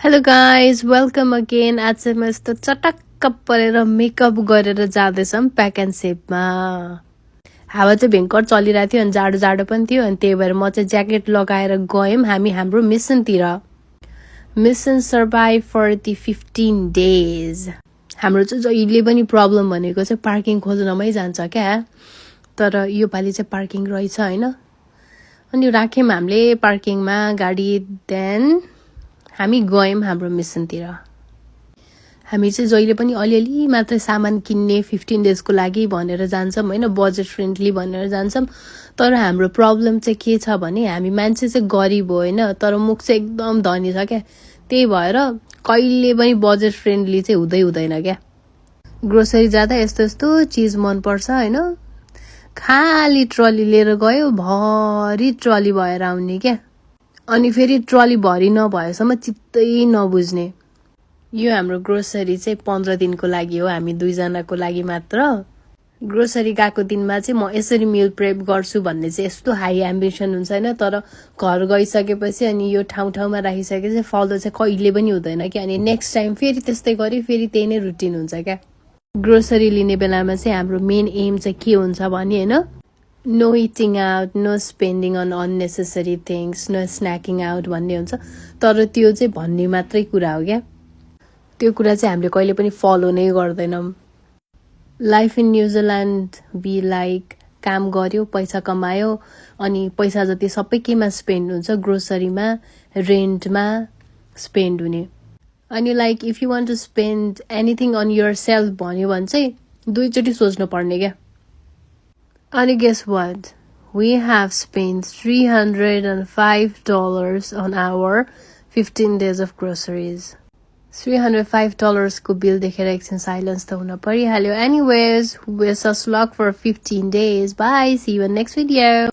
Hello guys welcome again. आज चाहिँ म यस्तो चटक्क परेर मेकअप गरेर जाँदैछौँ प्याक एन्ड सेपमा। हावा चाहिँ भयङ्कर चलिरहेको थियो अनि जाडो जाडो पनि थियो अनि त्यही भएर म चाहिँ ज्याकेट लगाएर गयौँ हामी हाम्रो मिसनतिर। Mission survive for the 15 days। हाम्रो चाहिँ जहिले पनि प्रब्लम भनेको चाहिँ पार्किङ खोज्नमै जान्छ क्या। तर योपालि चाहिँ पार्किङ रहेछ होइन। अनि राख्यौँ हामीले पार्किङमा गाडी। देन हामी गयौँ हाम्रो मिसनतिर। हामी चाहिँ जहिले पनि अलिअलि मात्रै सामान किन्ने 15 days लागि भनेर जान्छौँ होइन, बजेट फ्रेन्डली भनेर जान्छौँ। तर हाम्रो प्रब्लम चाहिँ के छ भने हामी मान्छे चाहिँ गरिब हो होइन, तर मुख चाहिँ एकदम धनी छ क्या। त्यही भएर कहिले पनि बजेट फ्रेन्डली चाहिँ हुँदैन क्या। ग्रोसरी जाँदा यस्तो यस्तो चिज मनपर्छ होइन, खाली ट्रली लिएर गयो भरि ट्रली भएर आउने क्या। अनि फेरि ट्रली भरि नभएसम्म चित्तै नबुझ्ने। यो हाम्रो ग्रोसरी चाहिँ 15 दिनको लागि हो, हामी 2 जनाको लागि मात्र। ग्रोसरी गएको दिनमा चाहिँ म यसरी मिल प्रेप गर्छु भन्ने चाहिँ यस्तो हाई एम्बिसन हुन्छ होइन, तर घर गइसकेपछि अनि यो ठाउँमा राखिसकेपछि फलो चाहिँ कहिले पनि हुँदैन क्या। अनि नेक्स्ट टाइम फेरि त्यस्तै गरी फेरि त्यही नै रुटिन हुन्छ क्या। ग्रोसरी लिने बेलामा चाहिँ हाम्रो मेन एम चाहिँ के हुन्छ भने होइन, no eating out, no spending on unnecessary things, no snacking out भन्ने हुन्छ। तर त्यो चाहिँ भन्ने मात्रै कुरा हो क्या। त्यो कुरा चाहिँ हामीले कहिले पनि फलो नै गर्दैनौँ। Life in New Zealand be like काम गर्यो, पैसा कमायो अनि पैसा जति सबै केमा स्पेन्ड हुन्छ, ग्रोसरीमा, रेन्टमा स्पेन्ड हुने। अनि like if you want to spend anything on yourself भन्यो भने चाहिँ 2 चोटि सोच्नु पर्ने क्या। And guess what? We have spent $305 on our 15 days of groceries. $305 को बिल देखेर एकछिन साइलेन्स त हुन परिहाल्यो। Anyways, wish us luck for 15 days. Bye. See you in next video.